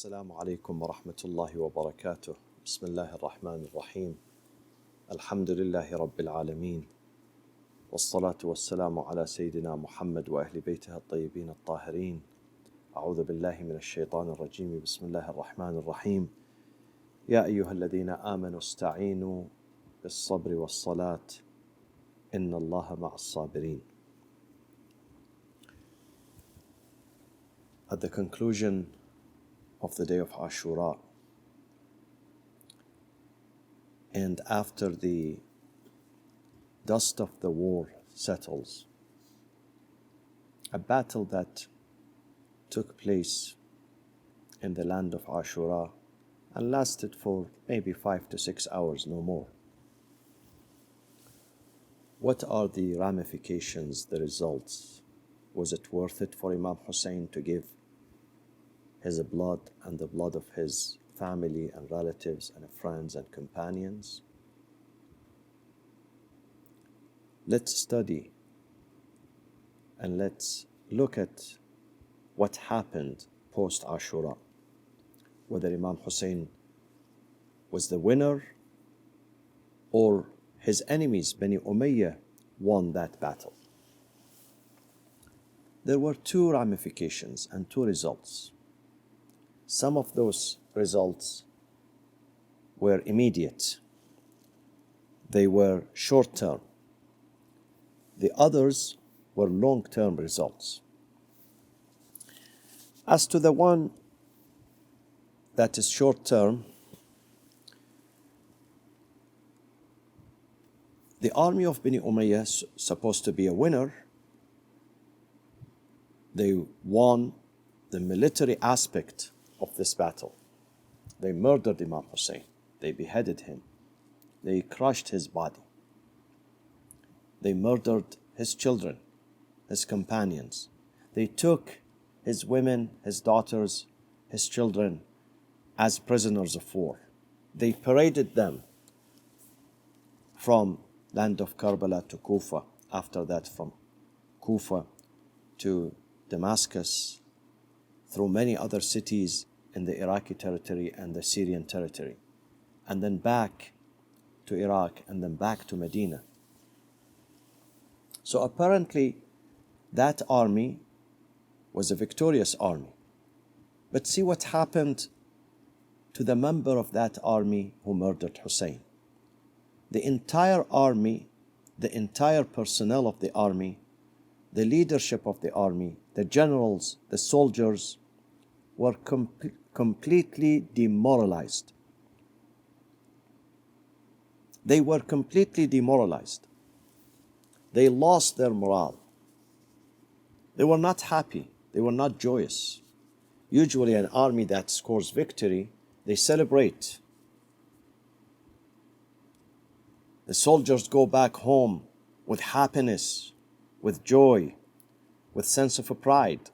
السلام عليكم ورحمة الله وبركاته. بسم الله الرحمن الرحيم. الحمد لله رب العالمين، والصلاة والسلام على سيدنا محمد وأهل بيته الطيبين الطاهرين. أعوذ بالله من الشيطان الرجيم. بسم الله الرحمن الرحيم. يا أيها الذين آمنوا استعينوا بالصبر والصلاة إن الله مع الصابرين. At the conclusion of the day of Ashura, and after the dust of the war settles, a battle that took place in the land of Ashura and lasted for maybe 5 to 6 hours, no more. What are the ramifications, the results? Was it worth it for Imam Hussain to give his blood and the blood of his family and relatives and friends and companions? Let's study and let's look at what happened post Ashura, whether Imam Hussain was the winner or his enemies, Bani Umayyah, won that battle. There were 2 ramifications and 2 results. Some of those results were immediate. They were short-term. The others were long-term results. As to the one that is short-term, the army of Bani Umayyah is supposed to be a winner. They won the military aspect of this battle. They murdered Imam Hussain. They beheaded him. They crushed his body. They murdered his children, his companions. They took his women, his daughters, his children as prisoners of war. They paraded them from land of Karbala to Kufa, after that from Kufa to Damascus, through many other cities in the Iraqi territory and the Syrian territory, and then back to Iraq, and then back to Medina. So apparently that army was a victorious army. But see what happened to the member of that army who murdered Hussein. The entire army, the entire personnel of the army, the leadership of the army, the generals, the soldiers, were completely demoralized. They were completely demoralized. They lost their morale. They were not happy. They were not joyous. Usually an army that scores victory, they celebrate. The soldiers go back home with happiness, with joy, with sense of pride.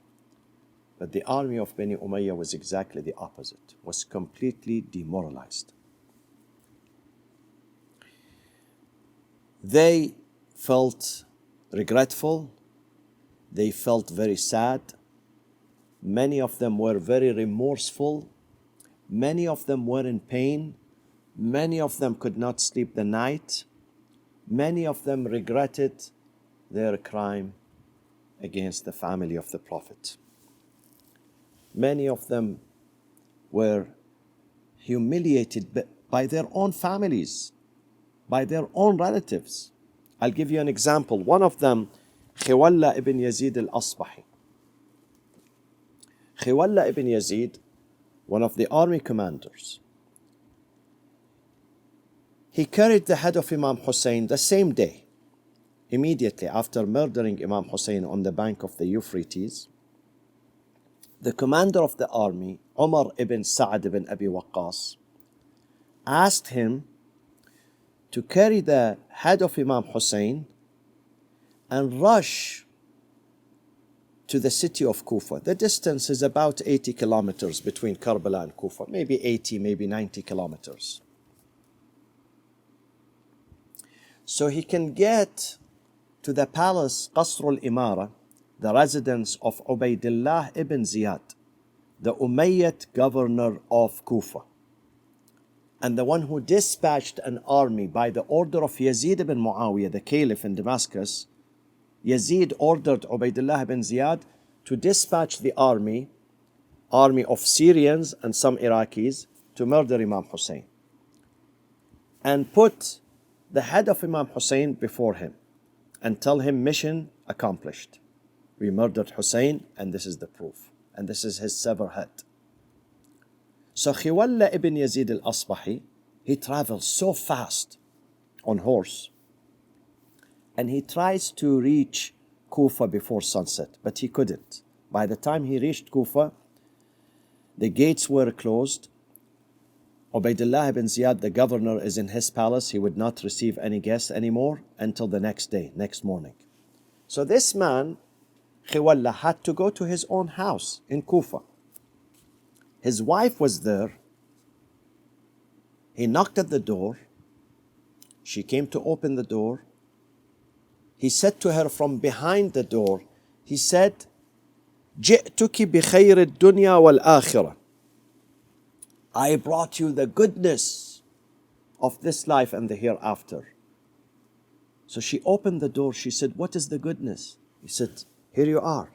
But the army of Bani Umayyah was exactly the opposite, was completely demoralized. They felt regretful. They felt very sad. Many of them were very remorseful. Many of them were in pain. Many of them could not sleep the night. Many of them regretted their crime against the family of the Prophet. Many of them were humiliated by their own families, by their own relatives. I'll give you an example. One of them, Khiwalla ibn Yazid al-Asbahi. Khiwalla ibn Yazid, one of the army commanders, he carried the head of Imam Hussain the same day, immediately after murdering Imam Hussain on the bank of the Euphrates. The commander of the army, Umar ibn Sa'ad ibn Abi Waqqas, asked him to carry the head of Imam Hussain and rush to the city of Kufa. The distance is about 80 kilometers between Karbala and Kufa, maybe 80, maybe 90 kilometers. So he can get to the palace, Qasr al-Imara, the residence of Ubaydullah ibn Ziyad, the Umayyad governor of Kufa, and the one who dispatched an army by the order of Yazid ibn Muawiyah, the caliph in Damascus. Yazid ordered Ubaydullah ibn Ziyad to dispatch the army of Syrians and some Iraqis to murder Imam Hussain, and put the head of Imam Hussain before him and tell him, mission accomplished. We murdered Hussain, and this is the proof, and this is his severed head. So Khiwalla ibn Yazid al-Asbahi, he travels so fast on horse, and he tries to reach Kufa before sunset, but he couldn't. By the time he reached Kufa, the gates were closed. Ubaydullah ibn Ziyad, the governor, is in his palace. He would not receive any guests anymore until the next day, next morning. So this man, Khiwalla, had to go to his own house in Kufa. His wife was there. He knocked at the door. She came to open the door. He said to her from behind the door, he said, جئتك بخير الدنيا والآخرة. I brought you the goodness of this life and the hereafter. So she opened the door. She said, what is the goodness? He said, here you are,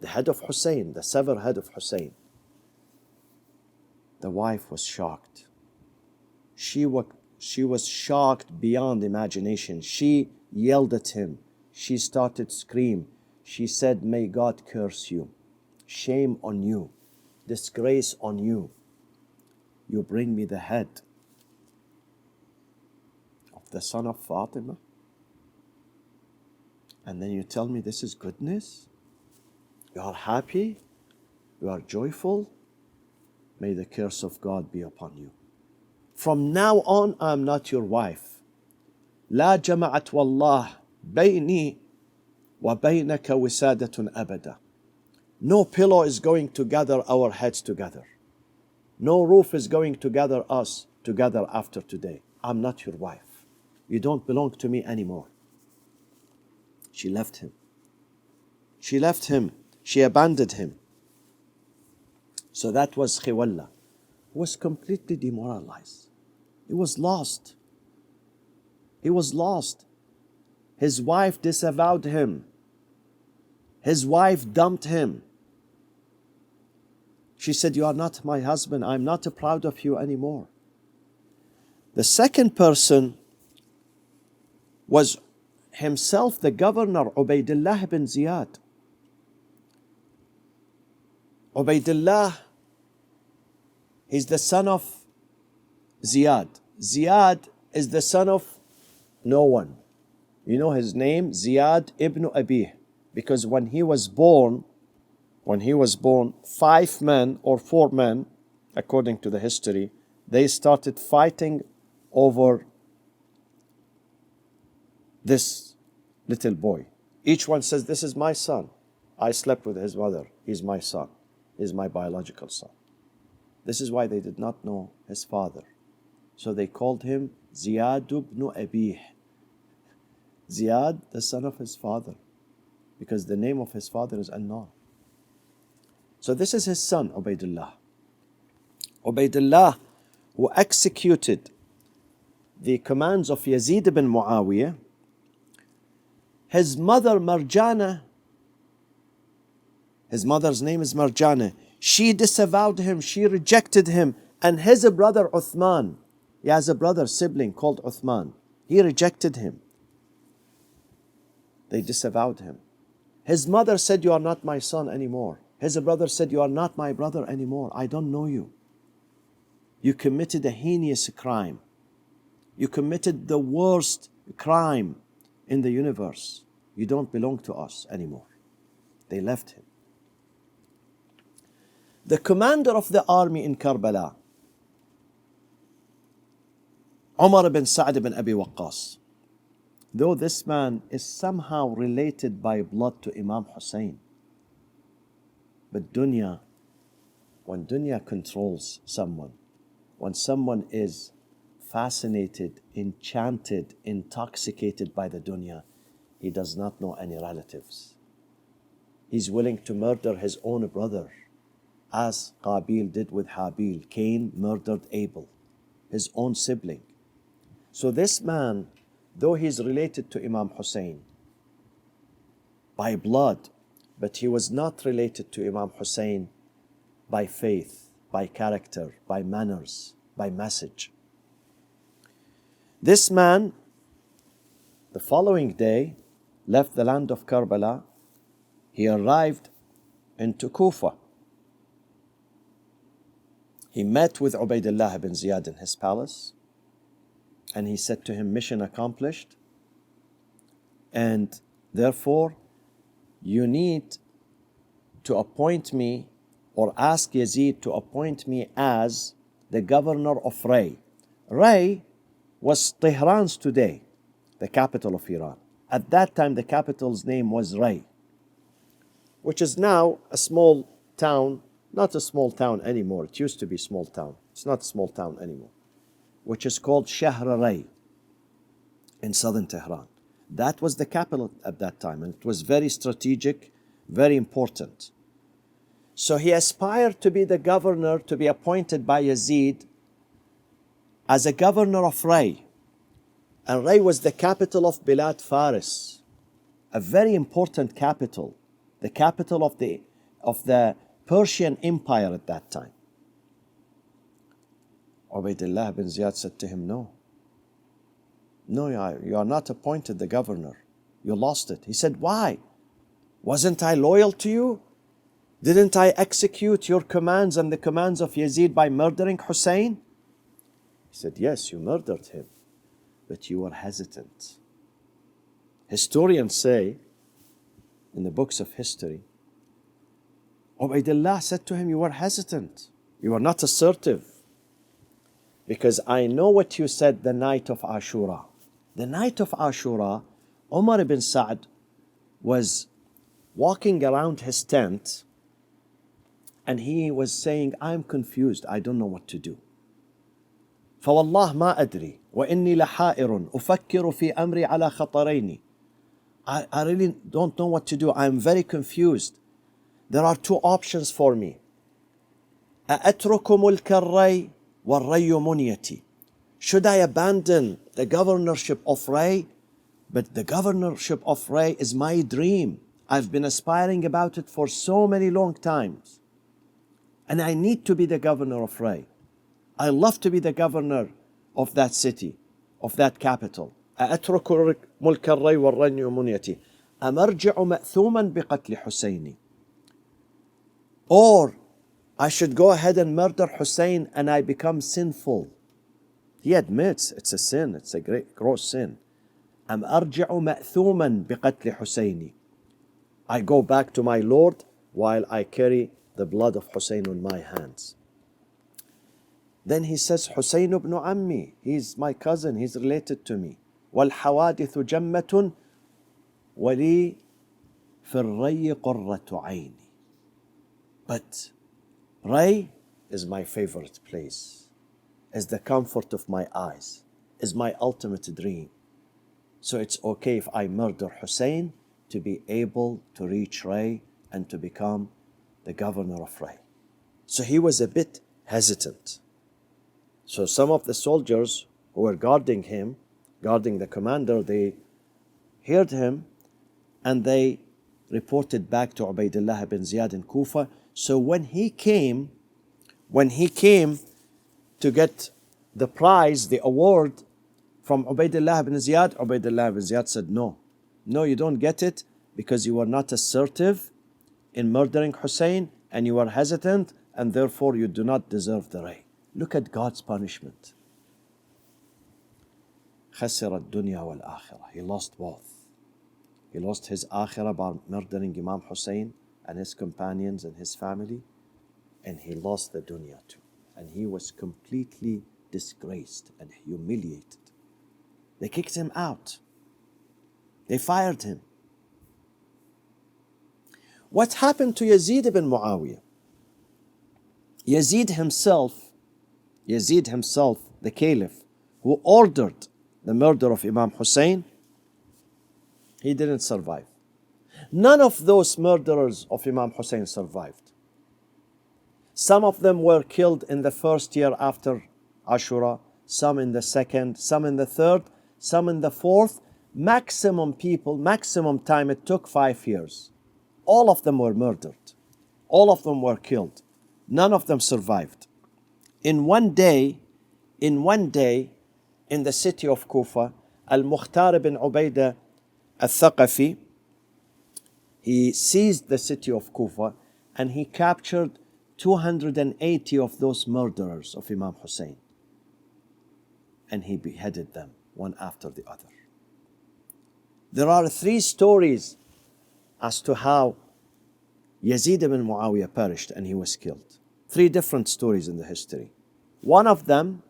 the head of Hussein, the severed head of Hussein. The wife was shocked. She was shocked beyond imagination. She yelled at him. She started to scream. She said, may God curse you. Shame on you. Disgrace on you. You bring me the head of the son of Fatima, and then you tell me this is goodness? You are happy? You are joyful? May the curse of God be upon you. From now on, I am not your wife. لا جمعت والله بيني وبينك وسادة أبدا. No pillow is going to gather our heads together. No roof is going to gather us together after today. I'm not your wife. You don't belong to me anymore. She left him. She left him. She abandoned him. So that was Khiwalla, who was completely demoralized. He was lost. He was lost. His wife disavowed him. His wife dumped him. She said, you are not my husband. I'm not proud of you anymore. The second person was himself the governor, Ubaydullah ibn Ziyad. Ubaydullah, he's the son of Ziyad. Ziyad is the son of no one. You know his name, Ziyad ibn Abih, because when he was born, 5 men or 4 men, according to the history, they started fighting over this little boy. Each one says, this is my son. I slept with his mother. He's my son. He's my biological son. This is why they did not know his father. So they called him Ziyad ibn Abih. Ziyad, the son of his father, because the name of his father is unknown. So this is his son, Ubaydullah. Ubaydullah, who executed the commands of Yazid ibn Muawiyah. His mother, Marjana, his mother's name is Marjana. She disavowed him, she rejected him. And his brother Uthman, he has a brother, sibling called Uthman. He rejected him. They disavowed him. His mother said, you are not my son anymore. His brother said, you are not my brother anymore. I don't know you. You committed a heinous crime. You committed the worst crime in the universe. You don't belong to us anymore. They left him. The commander of the army in Karbala, Umar ibn Sa'd ibn Abi Waqqas, though this man is somehow related by blood to Imam Hussain, but dunya, when dunya controls someone, when someone is fascinated, enchanted, intoxicated by the dunya, he does not know any relatives. He's willing to murder his own brother as Qabil did with Habil. Cain murdered Abel, his own sibling. So this man, though he's related to Imam Hussain by blood, but he was not related to Imam Hussain by faith, by character, by manners, by message. This man, the following day, left the land of Karbala. He arrived into Kufa. He met with Ubaydullah ibn Ziyad in his palace, and he said to him, mission accomplished, and therefore you need to appoint me, or ask Yazid to appoint me as the governor of Ray. Ray was Tehran's today, the capital of Iran. At that time, the capital's name was Ray, which is now a small town, not a small town anymore. It used to be a small town. It's not a small town anymore, which is called Shahr Ray in southern Tehran. That was the capital at that time, and it was very strategic, very important. So he aspired to be the governor, to be appointed by Yazid as a governor of Ray. And Ray was the capital of Bilad Faris, a very important capital, the capital of the Persian Empire at that time. Ubaydullah bin Ziyad said to him, no, you are not appointed the governor. You lost it. He said, why? Wasn't I loyal to you? Didn't I execute your commands and the commands of Yazid by murdering Hussein? He said, yes, you murdered him, but you were hesitant. Historians say, in the books of history, Ubaydullah said to him, you were hesitant. You were not assertive. Because I know what you said the night of Ashura. The night of Ashura, Umar ibn Sa'd was walking around his tent, and he was saying, I'm confused, I don't know what to do. فوالله ما أدري وإني لحائر أفكر في أمري على خطرين. I really don't know what to do. I'm very confused. There are two options for me. أأترك ملك الري والري منيتي. Should I abandon the governorship of Ray? But the governorship of Ray is my dream. I've been aspiring about it for so many long times. And I need to be the governor of Ray. I love to be the governor of that city, of that capital. أأترك ملك الري والري منيتي أم أرجع مأثوما بقتل حسيني. Or I should go ahead and murder Hussein and I become sinful. He admits it's a sin, it's a great gross sin. أم أرجع مأثوما بقتل حسيني. I go back to my Lord while I carry the blood of Hussein on my hands. Then he says, Hussein ibn Ammi, he's my cousin, he's related to me. والحوادث جمة ولي في الري قرة عيني. But Ray is my favorite place, is the comfort of my eyes, is my ultimate dream. So it's okay if I murder Hussein to be able to reach Ray and to become the governor of Ray. So he was a bit hesitant. So some of the soldiers who were guarding him, guarding the commander, they heard him and they reported back to Ubaydullah ibn Ziyad in Kufa. So when he came to get the prize, the award from Ubaydullah ibn Ziyad, Ubaydullah ibn Ziyad said, no, you don't get it because you were not assertive in murdering Hussein and you were hesitant and therefore you do not deserve the Ray. Look at God's punishment. خسر الدنيا والآخرة. He lost both. He lost his akhirah by murdering Imam Hussein and his companions and his family, and he lost the dunya too. And he was completely disgraced and humiliated. They kicked him out. They fired him. What happened to Yazid ibn Muawiyah? Yazid himself, the caliph, who ordered the murder of Imam Hussein, he didn't survive. None of those murderers of Imam Hussein survived. Some of them were killed in the first year after Ashura, some in the second, some in the third, some in the fourth. Maximum time it took 5 years. All of them were murdered. All of them were killed. None of them survived. In one day, in the city of Kufa, Al-Mukhtar ibn Ubaydah al-Thaqafi, he seized the city of Kufa and he captured 280 of those murderers of Imam Hussain. And he beheaded them one after the other. There are 3 stories as to how Yazid ibn Muawiyah perished and he was killed. 3 different stories in the history. One of them,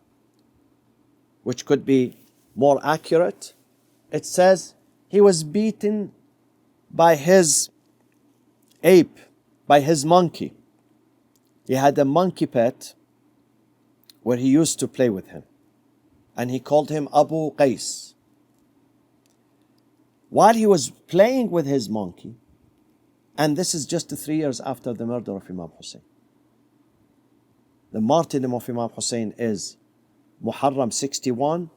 which could be more accurate, it says he was beaten by his ape, by his monkey. He had a monkey pet where he used to play with him. And he called him Abu Qais. While he was playing with his monkey, and this is just 3 years after the murder of Imam Hussain. The martyrdom of Imam Hussain is Muharram 61.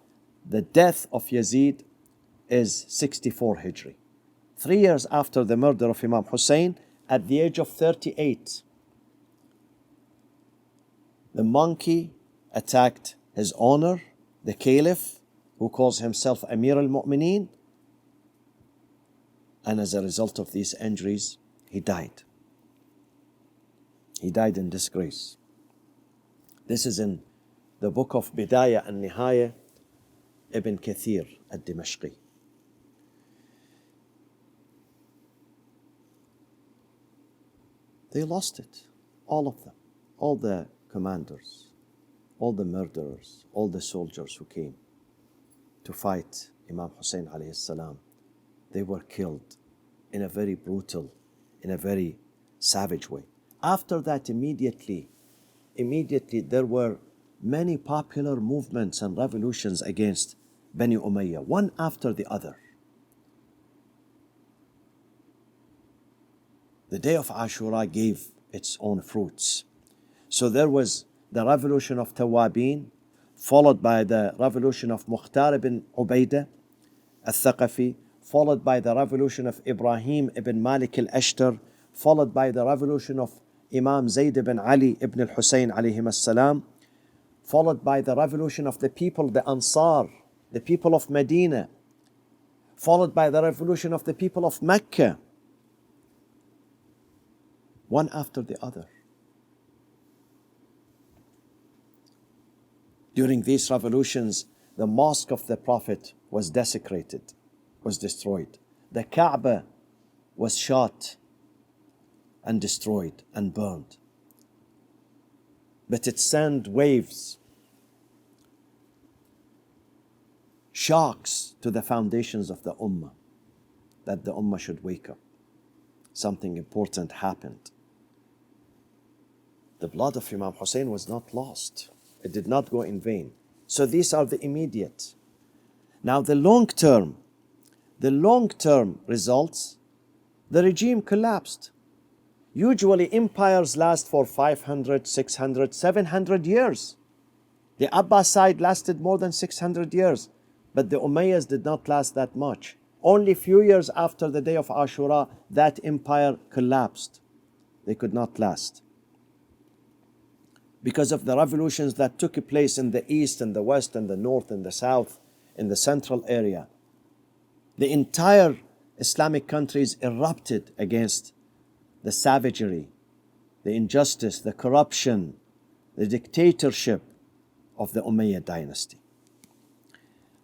The death of Yazid is 64 Hijri. 3 years after the murder of Imam Hussain, at the age of 38, the monkey attacked his owner, the Caliph, who calls himself Amir al-Mu'mineen. And as a result of these injuries, he died. He died in disgrace. This is in the book of Bidayah and Nihaya, Ibn Kathir al-Dimashqi. They lost it, all of them, all the commanders, all the murderers, all the soldiers who came to fight Imam Hussain alayhi salam. They were killed in a very brutal, in a very savage way. After that, immediately there were many popular movements and revolutions against Bani Umayyah, one after the other. The day of Ashura gave its own fruits. So there was the revolution of Tawabin, followed by the revolution of Mukhtar ibn Ubaydah al-Thaqafi, followed by the revolution of Ibrahim ibn Malik al-Ashtar, followed by the revolution of Imam Zayd ibn Ali ibn al-Hussein alayhim as-salam, followed by the revolution of the people, the Ansar, the people of Medina, followed by the revolution of the people of Mecca, one after the other. During these revolutions, the mosque of the Prophet was desecrated, was destroyed. The Kaaba was shot and destroyed and burned. But it sent waves, shocks to the foundations of the Ummah, that the Ummah should wake up. Something important happened. The blood of Imam Hussain was not lost. It did not go in vain. So these are the immediate. Now the long-term results, the regime collapsed. Usually empires last for 500, 600, 700 years. The Abbasid lasted more than 600 years, but the Umayyads did not last that much. Only few years after the day of Ashura, that empire collapsed. They could not last. Because of the revolutions that took place in the east and the west and the north and the south, in the central area. The entire Islamic countries erupted against the savagery, the injustice, the corruption, the dictatorship of the Umayyad dynasty.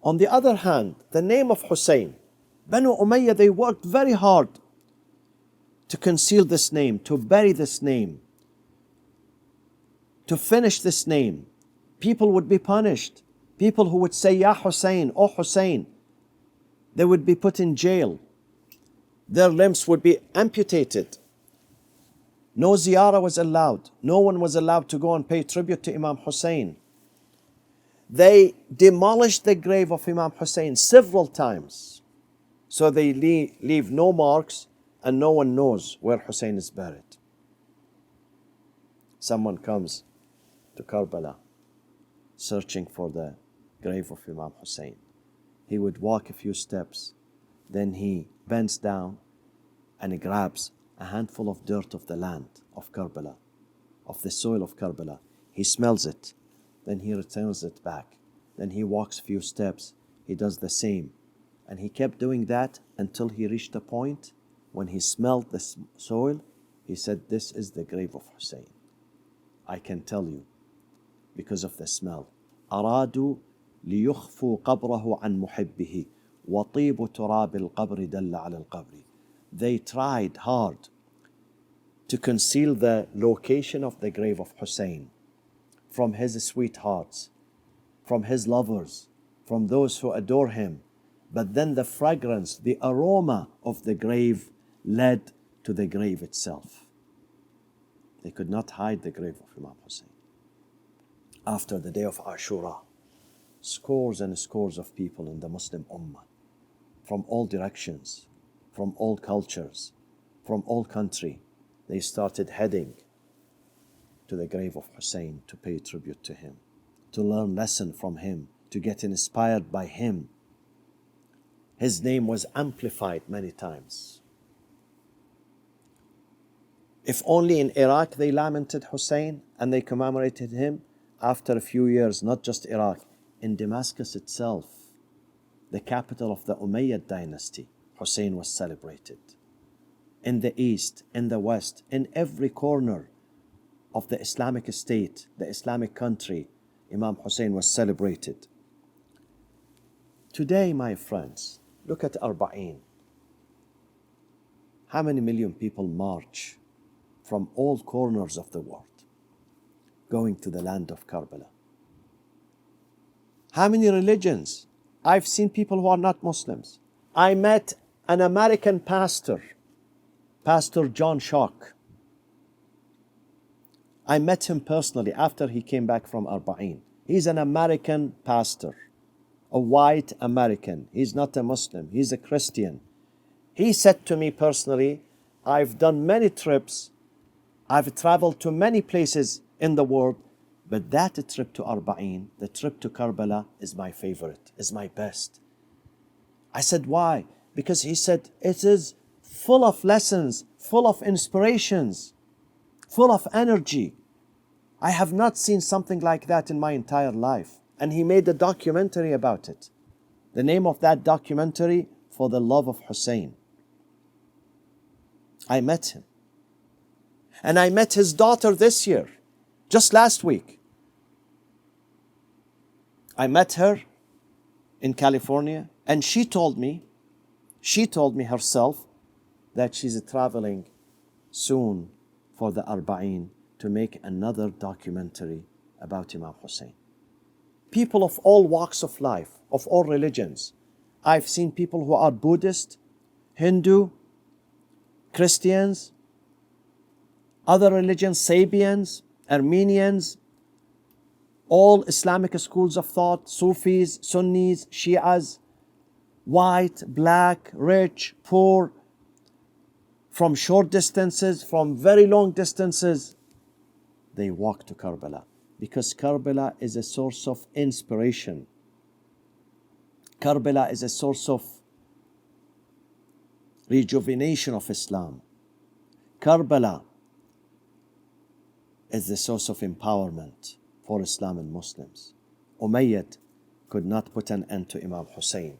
On the other hand, the name of Hussein, Banu Umayyah, they worked very hard to conceal this name, to bury this name, to finish this name. People would be punished. People who would say, Ya Hussein, O Hussein, they would be put in jail. Their limbs would be amputated. No ziyarah was allowed. No one was allowed to go and pay tribute to Imam Hussein. They demolished the grave of Imam Hussein several times. So they leave no marks and no one knows where Hussein is buried. someone comes to Karbala searching for the grave of Imam Hussain, he would walk a few steps, then he bends down and he grabs a handful of dirt of the land of Karbala, of the soil of Karbala. He smells it, then he returns it back. Then he walks a few steps, he does the same. And he kept doing that until he reached a point when he smelled the soil, he said, this is the grave of Hussein. I can tell you, because of the smell. أرادوا ليخفوا قبره عن محبه وطيب تراب القبر دل على القبر. They tried hard to conceal the location of the grave of Hussein from his sweethearts, from his lovers, from those who adore him. But then the fragrance, the aroma of the grave led to the grave itself. They could not hide the grave of Imam Hussain. After the day of Ashura, scores and scores of people in the Muslim Ummah, from all directions, from all cultures, from all country, they started heading to the grave of Hussein to pay tribute to him, to learn lesson from him, to get inspired by him. His name was amplified many times. If only in Iraq they lamented Hussein and they commemorated him, after a few years, not just Iraq, in Damascus itself, the capital of the Umayyad dynasty, Hussein was celebrated. In the east, in the west, in every corner of the Islamic state, the Islamic country, Imam Hussein was celebrated. Today, my friends, look at Arba'in. How many million people march from all corners of the world going to the land of Karbala? How many religions? I've seen people who are not Muslims. I met an American pastor, Pastor John Shock. I met him personally after he came back from Arba'in. He's an American pastor, a white American. He's not a Muslim, he's a Christian. He said to me personally, I've done many trips, I've traveled to many places in the world, but that trip to Arba'in, the trip to Karbala, is my favorite, is my best. I said, why? Because he said, it is full of lessons, full of inspirations, full of energy. I have not seen something like that in my entire life. And he made a documentary about it. The name of that documentary, For the Love of Hussein. I met him. And I met his daughter this year, just last week. I met her in California, and she told me herself that she's traveling soon for the Arba'in to make another documentary about Imam Hussain. People of all walks of life, of all religions. I've seen people who are Buddhist, Hindu, Christians, other religions, Sabians, Armenians, all Islamic schools of thought, Sufis, Sunnis, Shias, white, black, rich, poor, from short distances, from very long distances. They walk to Karbala because Karbala is a source of inspiration. Karbala is a source of rejuvenation of Islam. Karbala is the source of empowerment for Islam and Muslims. Umayyad could not put an end to Imam Hussain.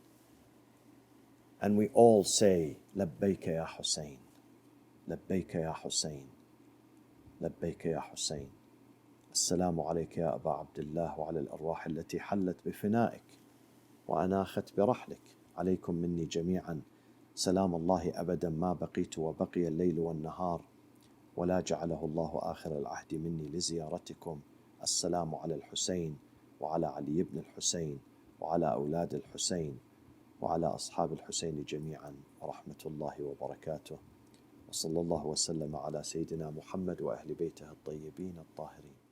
And we all say, Labbayka ya Hussain, Labbayka ya Hussain, Labbayka ya Hussain. السلام عليك يا أبا عبد الله وعلى الأرواح التي حلت بفنائك وأناخت برحلك. عليكم مني جميعا سلام الله أبدا ما بقيت وبقي الليل والنهار ولا جعله الله آخر العهد مني لزيارتكم. السلام على الحسين وعلى علي بن الحسين وعلى أولاد الحسين وعلى أصحاب الحسين جميعا ورحمة الله وبركاته. وصلى الله وسلم على سيدنا محمد وأهل بيته الطيبين الطاهرين.